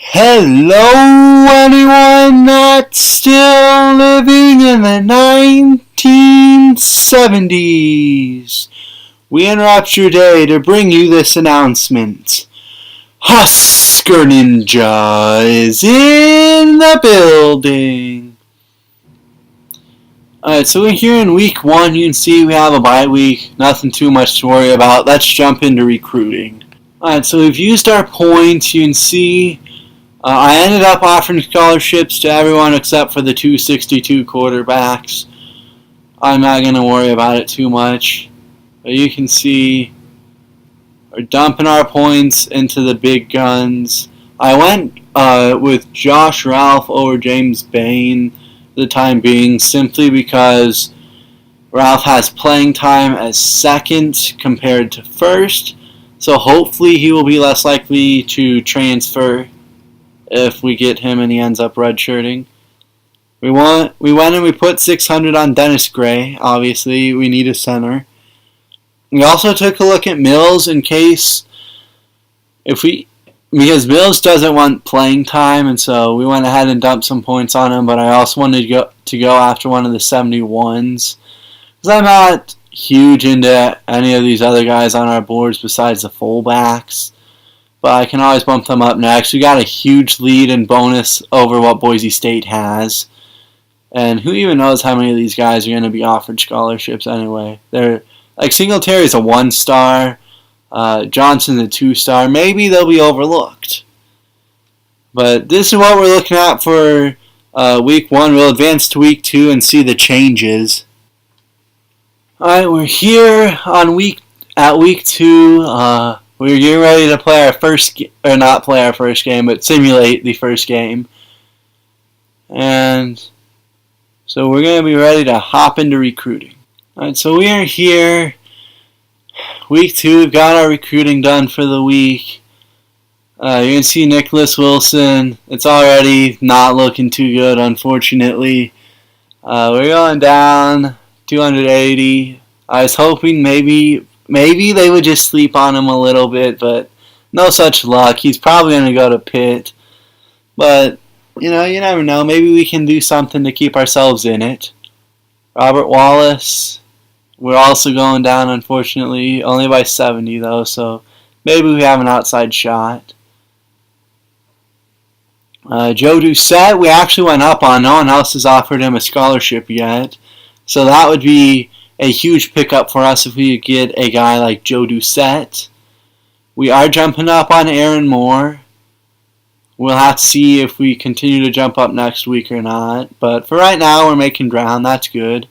Hello, anyone that's still living in the 1970s. We interrupt your day to bring you this announcement. Husker Ninja is in the building. Alright, so we're here in week 1. You can see we have a bye week. Nothing too much to worry about. Let's jump into recruiting. Alright, so we've used our points. You can see I ended up offering scholarships to everyone except for the 262 quarterbacks. I'm not going to worry about it too much. But you can see we're dumping our points into the big guns. I went with Josh Ralph over James Bain for the time being, simply because Ralph has playing time as second compared to first. So hopefully he will be less likely to transfer if we get him and he ends up redshirting. We went and we put 600 on Dennis Gray. Obviously, we need a center. We also took a look at Mills in case because Mills doesn't want playing time, and so we went ahead and dumped some points on him. But I also wanted to go after one of the 71s because I'm not huge into any of these other guys on our boards besides the fullbacks. But I can always bump them up next. We got a huge lead and bonus over what Boise State has. And who even knows how many of these guys are going to be offered scholarships anyway. They're like Singletary's a 1-star, Johnson's a 2-star. Maybe they'll be overlooked. But this is what we're looking at for week 1. We'll advance to week 2 and see the changes. Alright, we're here on week 2. We're getting ready to play our first, or not play our first game, but simulate the first game. And so we're going to be ready to hop into recruiting. Alright, so we are here. Week 2, we've got our recruiting done for the week. You can see Nicholas Wilson. It's already not looking too good, unfortunately. We're going down 280. I was hoping maybe they would just sleep on him a little bit, but no such luck. He's probably going to go to Pitt. But, you never know. Maybe we can do something to keep ourselves in it. Robert Wallace, we're also going down, unfortunately. Only by 70, though, so maybe we have an outside shot. Joe Doucette, we actually went up on. No one else has offered him a scholarship yet. So that would be a huge pickup for us if we could get a guy like Joe Doucette. We are jumping up on Aaron Moore. We'll have to see if we continue to jump up next week or not. But for right now, we're making ground. That's good.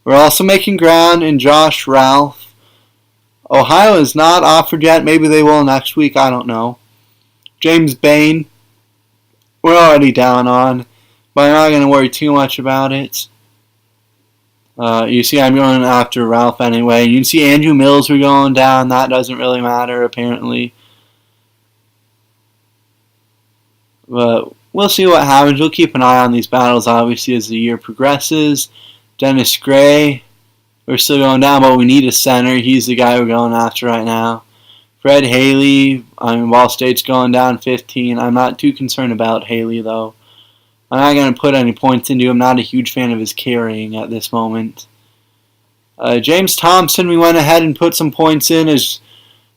We're also making ground in Josh Ralph. Ohio is not offered yet. Maybe they will next week. I don't know. James Bain, we're already down on, but I'm not going to worry too much about it. You see I'm going after Ralph anyway. You can see Andrew Mills we're going down. That doesn't really matter, apparently. But we'll see what happens. We'll keep an eye on these battles, obviously, as the year progresses. Dennis Gray, we're still going down, but we need a center. He's the guy we're going after right now. Fred Haley, Ball State's going down 15. I'm not too concerned about Haley, though. I'm not going to put any points into him. I'm not a huge fan of his carrying at this moment. James Thompson, we went ahead and put some points in. As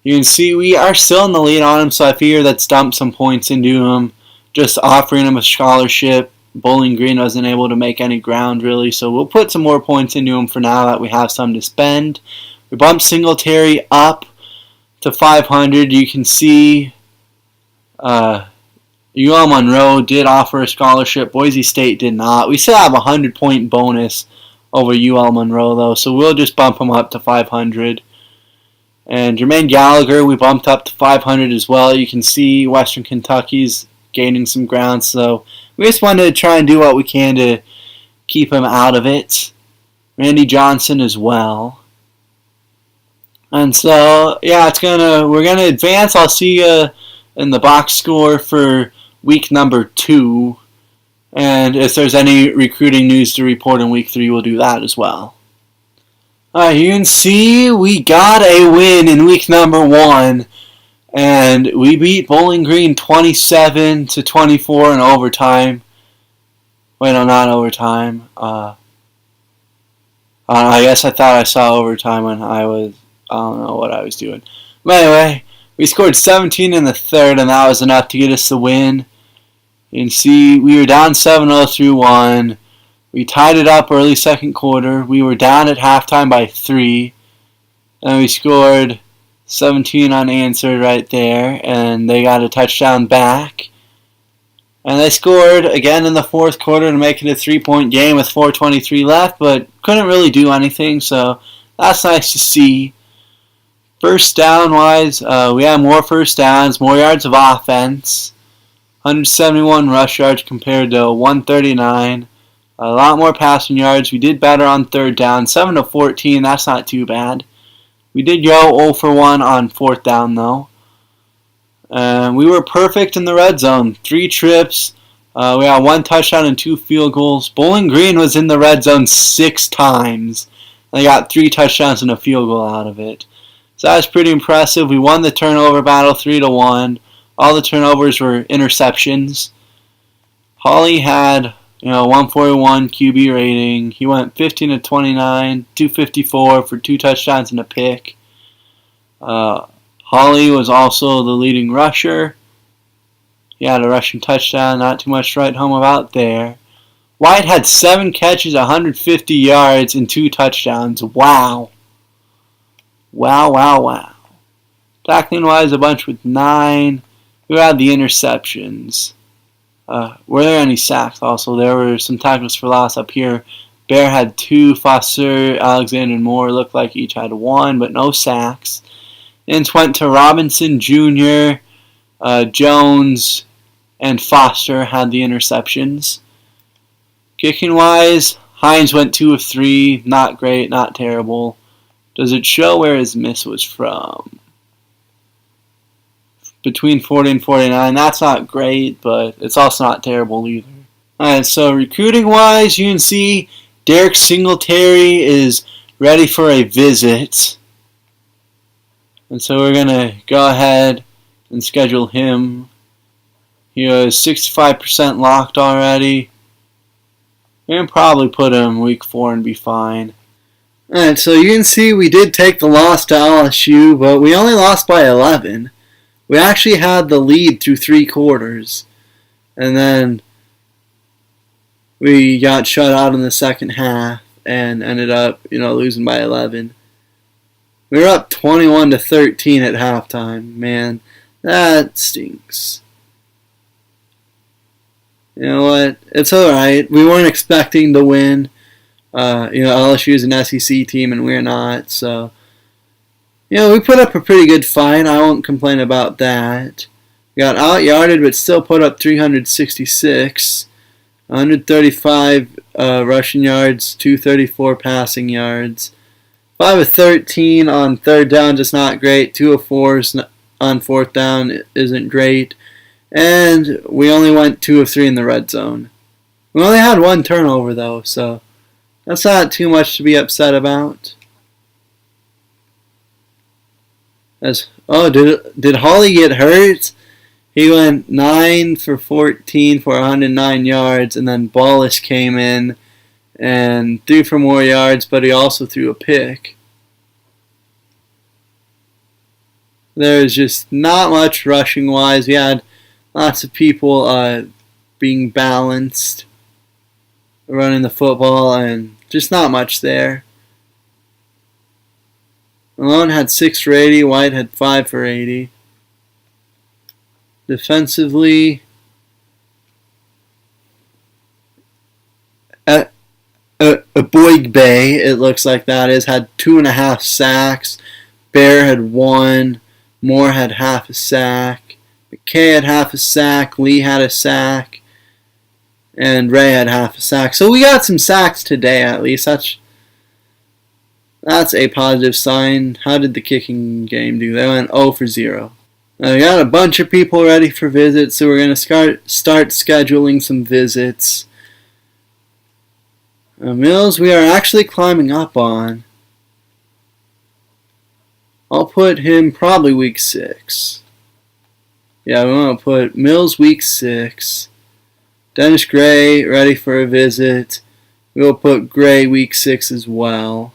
you can see, we are still in the lead on him, so I figure let's dump some points into him. Just offering him a scholarship. Bowling Green wasn't able to make any ground, really, so we'll put some more points into him for now that we have some to spend. We bumped Singletary up to 500. You can see UL Monroe did offer a scholarship. Boise State did not. We still have a 100-point bonus over UL Monroe, though, so we'll just bump him up to 500. And Jermaine Gallagher, we bumped up to 500 as well. You can see Western Kentucky's gaining some ground, so we just wanted to try and do what we can to keep him out of it. Randy Johnson as well. And so, yeah, we're gonna advance. I'll see you in the box score for week number 2, and if there's any recruiting news to report in week 3, we'll do that as well. Alright, you can see we got a win in week number 1, And we beat Bowling Green 27-24 in overtime. Wait, no, not overtime. I guess I thought I saw overtime when I don't know what I was doing. But anyway, we scored 17 in the third, and that was enough to get us the win. You can see we were down 7-0 through 1. We tied it up early second quarter. We were down at halftime by 3. And we scored 17 unanswered right there, and they got a touchdown back. And they scored again in the fourth quarter to make it a 3-point game with 4:23 left, but couldn't really do anything, so that's nice to see. First down wise, we had more first downs, more yards of offense, 171 rush yards compared to 139. A lot more passing yards. We did better on third down, 7-14. That's not too bad. We did go 0 for 1 on fourth down though. We were perfect in the red zone. 3 trips. We had 1 touchdown and 2 field goals. Bowling Green was in the red zone 6 times. They got 3 touchdowns and a field goal out of it. So that was pretty impressive. We won the turnover battle 3-1. All the turnovers were interceptions. Hawley had 141 QB rating. He went 15-29, 254 for 2 touchdowns and a pick. Hawley was also the leading rusher. He had a rushing touchdown, not too much to write home about there. White had 7 catches, 150 yards, and 2 touchdowns. Wow. Wow. Tackling-wise, a bunch with 9. Who had the interceptions? Were there any sacks also? There were some tackles for loss up here. Bear had 2. Foster, Alexander, and Moore looked like each had 1, but no sacks. Ints went to Robinson Jr., Jones, and Foster had the interceptions. Kicking-wise, Hines went 2 of 3. Not great, not terrible. Does it show where his miss was from? Between 40 and 49. That's not great, but it's also not terrible either. Alright, so recruiting-wise, you can see Derek Singletary is ready for a visit. And so we're going to go ahead and schedule him. He was 65% locked already. We can probably put him week 4 and be fine. Alright, so you can see we did take the loss to LSU, but we only lost by 11. We actually had the lead through 3 quarters. And then we got shut out in the second half and ended up, losing by 11. We were up 21-13 at halftime. Man, that stinks. You know what? It's alright. We weren't expecting to win. LSU is an SEC team and we're not. So, we put up a pretty good fight. I won't complain about that. We got out-yarded but still put up 366. 135 rushing yards, 234 passing yards. 5 of 13 on third down, just not great. 2 of 4 on fourth down isn't great. And we only went 2 of 3 in the red zone. We only had 1 turnover though, so that's not too much to be upset about. Did Hawley get hurt? He went 9 for 14 for 109 yards, and then Ballas came in and threw for more yards, but he also threw a pick. There's just not much rushing-wise. We had lots of people being balanced, running the football, and just not much there. Malone had 6 for 80. White had 5 for 80. Defensively, Boyd Bay, it looks like that is, had 2.5 sacks. Bear had 1. Moore had half a sack. McKay had half a sack. Lee had a sack. And Ray had half a sack. So we got some sacks today at least. That's a positive sign. How did the kicking game do? They went 0 for 0. We got a bunch of people ready for visits, so we're going to start scheduling some visits. Mills, we are actually climbing up on. I'll put him probably week 6. Yeah, we want to put Mills week 6. Dennis Gray ready for a visit. We'll put Gray week 6 as well.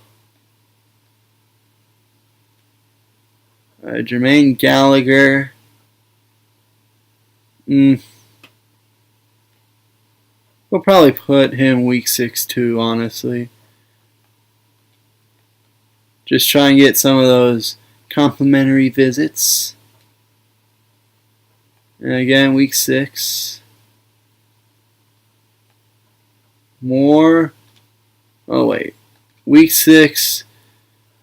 Jermaine Gallagher. We'll probably put him week 6 too, honestly. Just try and get some of those complimentary visits. And again, week 6. More. Oh, wait. Week 6,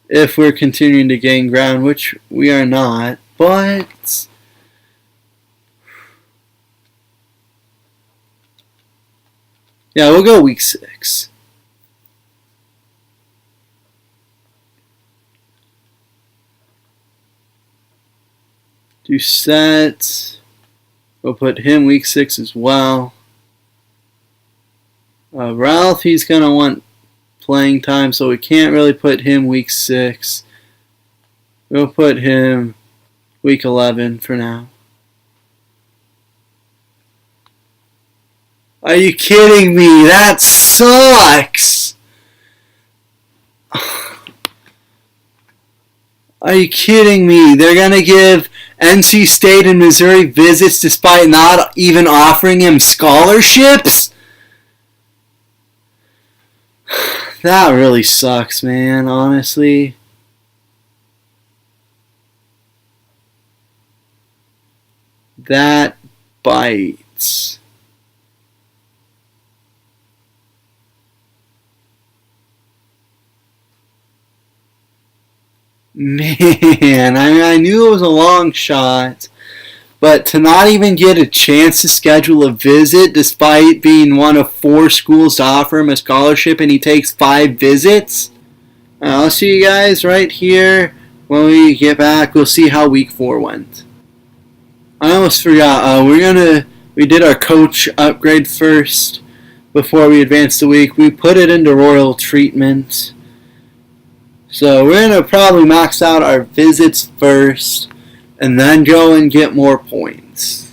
if we're continuing to gain ground, which we are not, but yeah, we'll go week 6. Doucette. We'll put him week 6 as well. Ralph, he's going to want playing time, so we can't really put him week 6. We'll put him week 11 for now. Are you kidding me? That sucks! Are you kidding me? They're going to give NC State and Missouri visits despite not even offering him scholarships? That really sucks, man, honestly. That bites. Man, I knew it was a long shot, but to not even get a chance to schedule a visit despite being one of 4 schools to offer him a scholarship and he takes 5 visits? I'll see you guys right here when we get back. We'll see how week 4 went. I almost forgot. We did our coach upgrade first before we advanced the week. We put it into royal treatment. So we're going to probably max out our visits first and then go and get more points.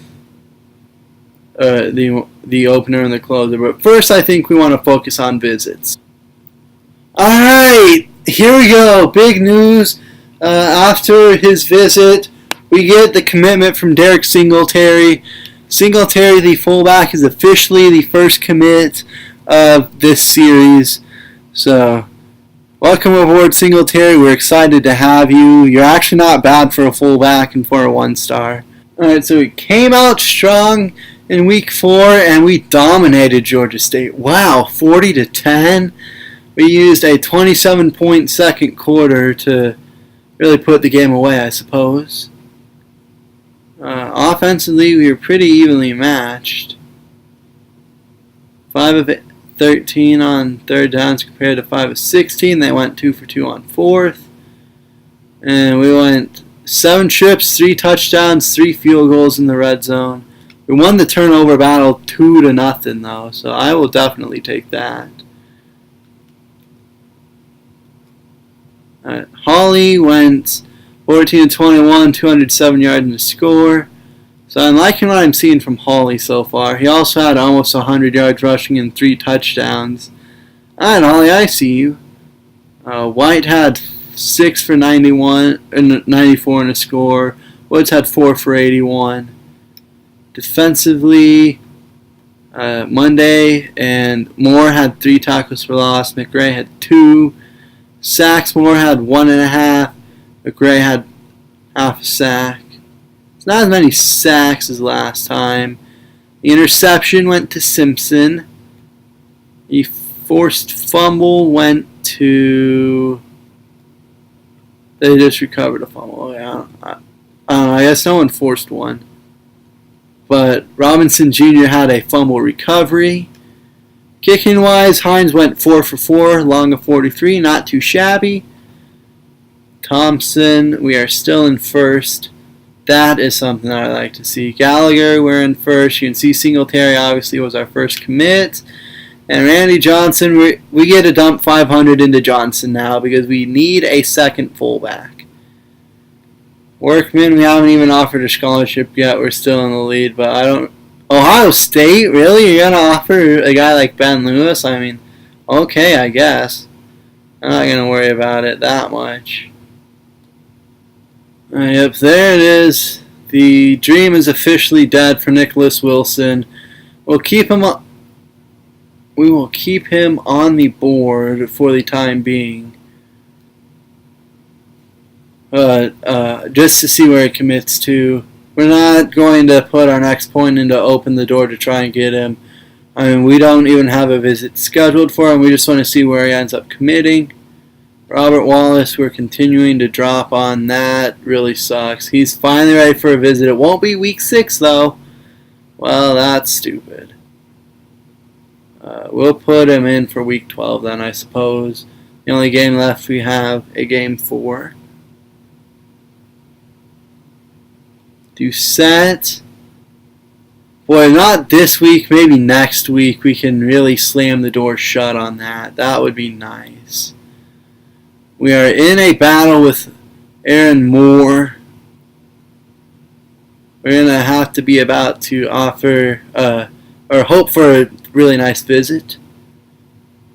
The opener and the closer. But first I think we want to focus on visits. Alright, here we go. Big news. After his visit, we get the commitment from Derek Singletary. Singletary, the fullback, is officially the first commit of this series. So, welcome aboard, Singletary. We're excited to have you. You're actually not bad for a fullback and for a 1-star. Alright, so we came out strong in week 4 and we dominated Georgia State. Wow, 40-10. We used a 27-point second quarter to really put the game away, I suppose. Offensively, we were pretty evenly matched. 5 of 13 on third downs compared to 5 of 16. They went 2 for 2 on fourth. And we went 7 trips, 3 touchdowns, 3 field goals in the red zone. We won the turnover battle 2-0 though, so I will definitely take that. Hawley went 14-21, 207 yards in the score. So I'm liking what I'm seeing from Hawley so far. He also had almost 100 yards rushing and 3 touchdowns. Alright, Hawley, I see you. White had 6 for 91 and 94 in the score. Woods had 4 for 81. Defensively, Monday and Moore had 3 tackles for loss. McRae had 2. Sacks, Moore had 1.5. McRae had half a sack. It's not as many sacks as last time. The interception went to Simpson. The forced fumble went to... They just recovered a fumble. Yeah, I don't know. I guess no one forced one. But Robinson Jr. had a fumble recovery. Kicking wise, Hines went 4 for 4, long of 43, not too shabby. Thompson, we are still in first. That is something that I like to see. Gallagher, we're in first. You can see Singletary obviously was our first commit. And Randy Johnson, we get to dump 500 into Johnson now because we need a second fullback. Workman, we haven't even offered a scholarship yet. We're still in the lead, but I don't... Ohio State? Really? You're going to offer a guy like Ben Lewis? I mean, okay, I guess. I'm not going to worry about it that much. Yep, there it is. The dream is officially dead for Nicholas Wilson. We'll keep him up. We will keep him on the board for the time being. Just to see where he commits to. We're not going to put our next point in to open the door to try and get him. I mean, we don't even have a visit scheduled for him. We just want to see where he ends up committing. Robert Wallace, we're continuing to drop on. That really sucks. He's finally ready for a visit. It won't be week 6, though. Well, that's stupid. We'll put him in for week 12 then, I suppose. The only game left we have, a game 4. Doucette. Boy, not this week, maybe next week we can really slam the door shut on that. That would be nice. We are in a battle with Aaron Moore. We're going to have to be about to offer or hope for a really nice visit.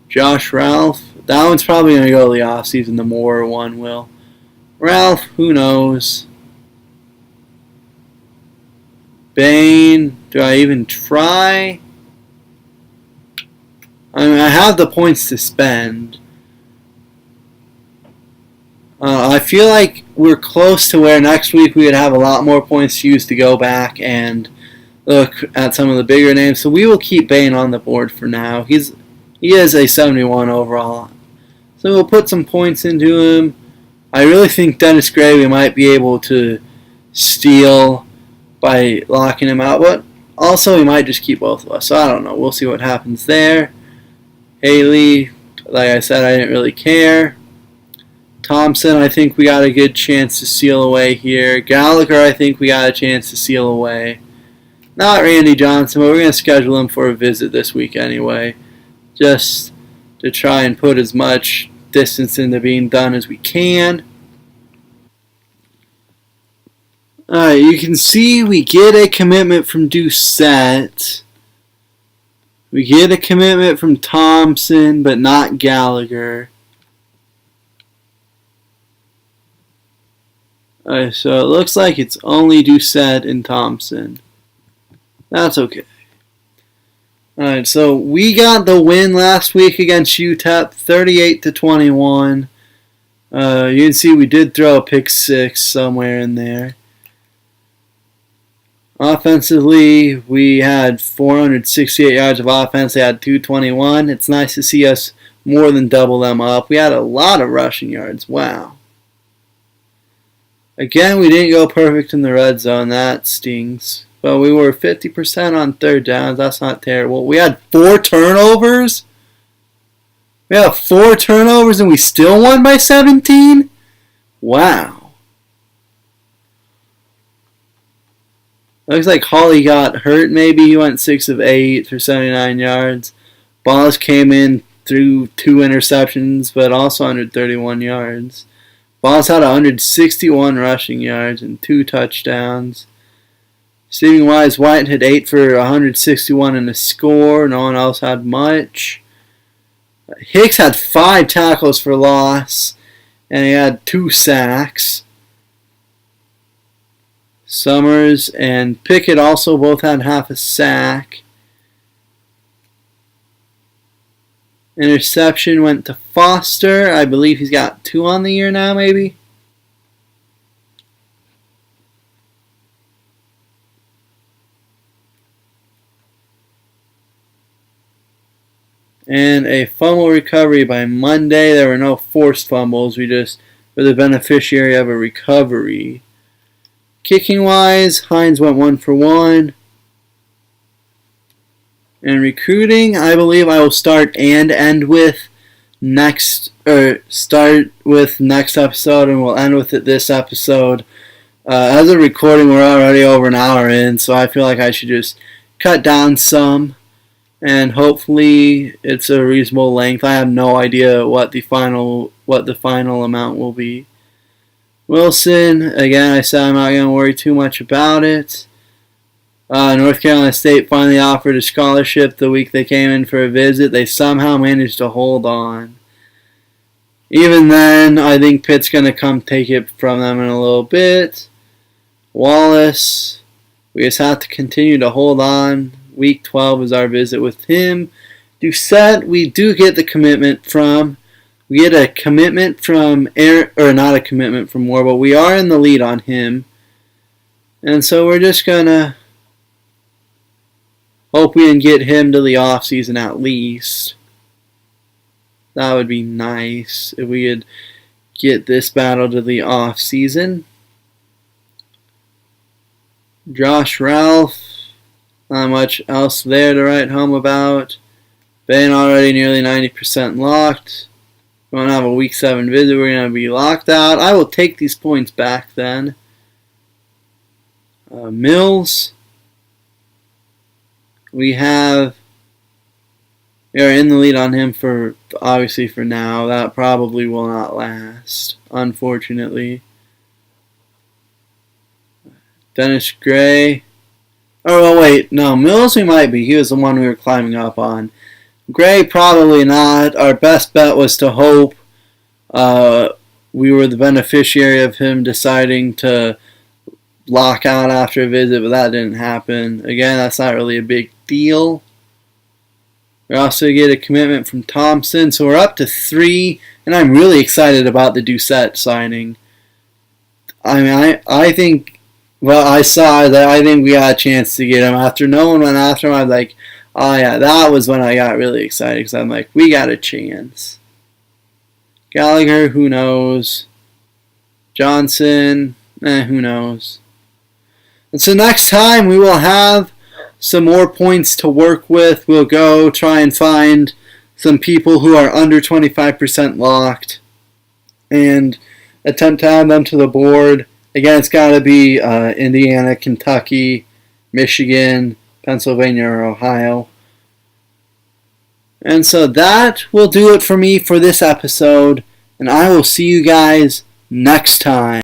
Josh Ralph. That one's probably going to go to the offseason. The Moore one will. Ralph, who knows? Bain. Do I even try? I mean, I have the points to spend. I feel like we're close to where next week we would have a lot more points to use to go back and look at some of the bigger names. So we will keep Bain on the board for now. He is a 71 overall. So we'll put some points into him. I really think Dennis Gray we might be able to steal by locking him out. But also we might just keep both of us. So I don't know. We'll see what happens there. Haley, like I said, I didn't really care. Thompson, I think we got a good chance to seal away here. Gallagher, I think we got a chance to seal away. Not Randy Johnson, but we're going to schedule him for a visit this week anyway. Just to try and put as much distance into being done as we can. Alright, you can see we get a commitment from Doucette. We get a commitment from Thompson, but not Gallagher. Alright, so it looks like it's only Doucette and Thompson. That's okay. Alright, so we got the win last week against UTEP, 38-21. You can see we did throw a pick 6 somewhere in there. Offensively, we had 468 yards of offense. They had 221. It's nice to see us more than double them up. We had a lot of rushing yards. Wow. Again, we didn't go perfect in the red zone. That stings. But we were 50% on third downs. That's not terrible. We had 4 turnovers? We have 4 turnovers and we still won by 17? Wow. Looks like Hawley got hurt maybe. He went 6 of 8 for 79 yards. Balls came in through 2 interceptions, but also 131 yards. Balls had 161 rushing yards and 2 touchdowns. Receiving wise, White had 8 for 161 and a score. No one else had much. Hicks had 5 tackles for loss, and he had 2 sacks. Summers and Pickett also both had half a sack. Interception went to Foster. I believe he's got 2 on the year now, maybe. And a fumble recovery by Monday. There were no forced fumbles. We just were the beneficiary of a recovery. Kicking wise, Hines went 1 for 1. And recruiting, I believe I will start and end with next, or start with next episode, and we'll end with it this episode. As a recording, we're already over an hour in, so I feel like I should just cut down some, and hopefully it's a reasonable length. I have no idea what the final amount will be. Wilson, again, I said I'm not going to worry too much about it. North Carolina State finally offered a scholarship the week they came in for a visit. They somehow managed to hold on. Even then, I think Pitt's going to come take it from them in a little bit. Wallace, we just have to continue to hold on. Week 12 is our visit with him. Doucette, we do get the commitment from. We get a commitment from not a commitment from Moore, but we are in the lead on him. And so we're just going to hope we can get him to the offseason at least. That would be nice if we could get this battle to the offseason. Josh Ralph, not much else there to write home about. Been already nearly 90% locked. We won't have a week 7 visit. We're going to be locked out. I will take these points back then. Mills. We are in the lead on him for, obviously for now. That probably will not last, unfortunately. Dennis Gray. Oh, wait, no, Mills we might be. He was the one we were climbing up on. Gray, probably not. Our best bet was to hope we were the beneficiary of him deciding to lock out after a visit, but that didn't happen. Again, that's not really a big deal. We also get a commitment from Thompson, so we're up to 3, and I'm really excited about the Doucette signing. I mean, I think, well, I saw that I think we got a chance to get him. After no one went after him, I was like, oh yeah, that was when I got really excited, because I'm like, we got a chance. Gallagher, who knows? Johnson, who knows? And so next time we will have some more points to work with. We'll go try and find some people who are under 25% locked and attempt to add them to the board. Again, it's got to be Indiana, Kentucky, Michigan, Pennsylvania, or Ohio. And so that will do it for me for this episode, and I will see you guys next time.